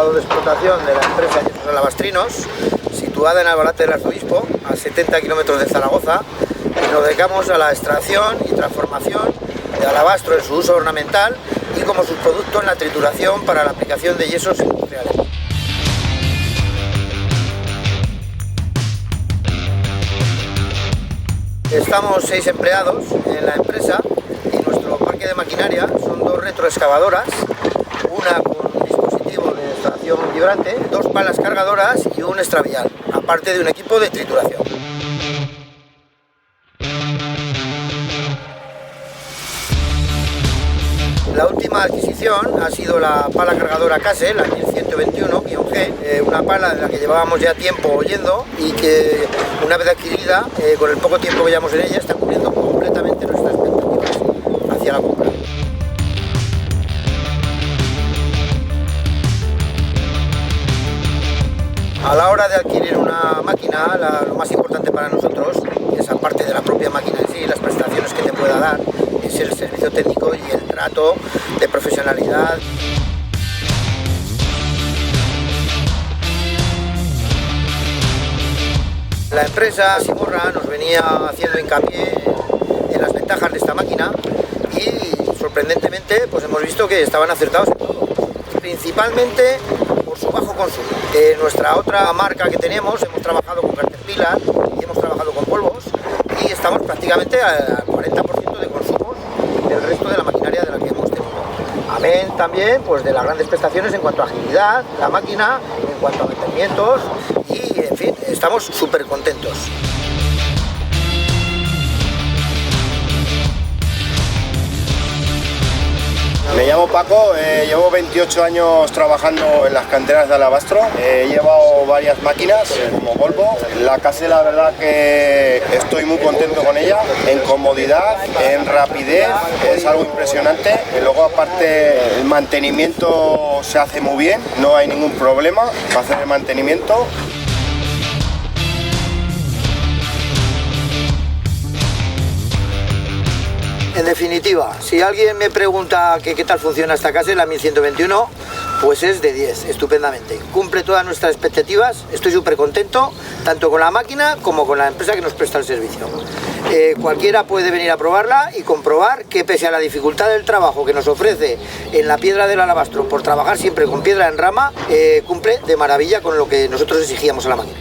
grado de explotación de la empresa Yesos Alabastrinos, situada en Albarate del Arzobispo, a 70 kilómetros de Zaragoza, y nos dedicamos a la extracción y transformación de alabastro en su uso ornamental y como subproducto en la trituración para la aplicación de yesos industriales. Estamos 6 empleados en la empresa y nuestro parque de maquinaria son 2 retroexcavadoras, una con un dispositivo de extracción vibrante, 2 palas cargadoras y un extravial, aparte de un equipo de trituración. La última adquisición ha sido la pala cargadora Case, la 1121-G, una pala de la que llevábamos ya tiempo oyendo y que una vez adquirida, con el poco tiempo que llevamos en ella, está cubriendo completamente nuestras expectativas hacia la compra. A la hora de adquirir una máquina, lo más importante para nosotros es, aparte de la propia máquina en sí, las prestaciones que te pueda dar, es el servicio técnico y el trato de profesionalidad. La empresa Simorra nos venía haciendo hincapié en las ventajas de esta máquina y sorprendentemente pues hemos visto que estaban acertados en todo, principalmente por su bajo consumo. Nuestra otra marca que tenemos, hemos trabajado con Caterpillar y hemos trabajado con polvos y estamos prácticamente al 40% de consumo del resto de la maquinaria de la que hemos tenido. Amén también pues de las grandes prestaciones en cuanto a agilidad, la máquina, en cuanto a mantenimientos y en fin, estamos súper contentos. Me llamo Paco, llevo 28 años trabajando en las canteras de alabastro, he llevado varias máquinas como Volvo. La Case, la verdad que estoy muy contento con ella, en comodidad, en rapidez, es algo impresionante. Y luego aparte el mantenimiento se hace muy bien, no hay ningún problema para hacer el mantenimiento. En definitiva, si alguien me pregunta qué tal funciona esta Case, la 1121, pues es de 10, estupendamente. Cumple todas nuestras expectativas, estoy súper contento, tanto con la máquina como con la empresa que nos presta el servicio. Cualquiera puede venir a probarla y comprobar que pese a la dificultad del trabajo que nos ofrece en la piedra del alabastro, por trabajar siempre con piedra en rama, cumple de maravilla con lo que nosotros exigíamos a la máquina.